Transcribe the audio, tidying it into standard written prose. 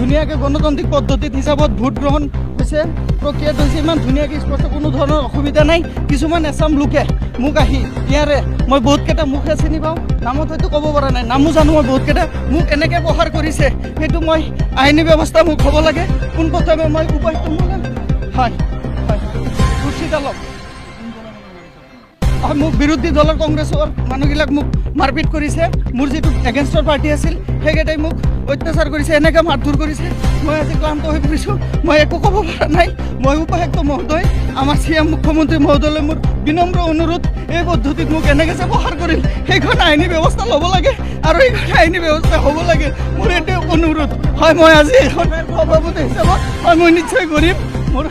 ধুনীয়াকৈ গণতান্ত্ৰিক পদ্ধতিত হিচাপত ভোট গ্ৰহণ হৈছে, প্ৰক্ৰিয়াটো হৈছে ইমান ধুনীয়াকৈ স্পষ্ট, কোনো ধৰণৰ অসুবিধা নাই। কিছুমান এছাম লোকে মোক আহি ইয়াৰে মই বহুতকেইটা মুখে চিনি পাওঁ, নামত হয়তো ক'ব পৰা নাই, নামো জানো মই বহুতকেইটা, মোক এনেকৈ প্ৰহাৰ কৰিছে। সেইটো মই আইনী ব্যৱস্থা মোক হ'ব লাগে। পোনপ্ৰথমে মই উপায়ুক্ত হয় হয় কুৰ্চীডালক মোক বিৰোধী দলৰ কংগ্ৰেছৰ মানুহবিলাক মোক মাৰপিট কৰিছে। মোৰ যিটো এগেইনষ্টৰ পাৰ্টি আছিল সেইকেইটাই মোক অত্যাচাৰ কৰিছে, এনেকৈ মাৰধৰ কৰিছে। মই আজি ক্লান্ত হৈ পৰিছোঁ, মই একো ক'ব পৰা নাই। মই উপায়ুক্ত মহোদয়, আমাৰ CM মুখ্যমন্ত্ৰী মহোদয়লৈ মোৰ বিনম্ৰ অনুৰোধ, এই পদ্ধতিত মোক এনেকৈ যে প্ৰহাৰ কৰিল সেইখন আইনী ব্যৱস্থা ল'ব লাগে আৰু এইখন আইনী ব্যৱস্থা হ'ব লাগে, মোৰ এইটো অনুৰোধ হয়। মই আজি এখন সভাপতি হিচাপত মই নিশ্চয় কৰিম। মোৰ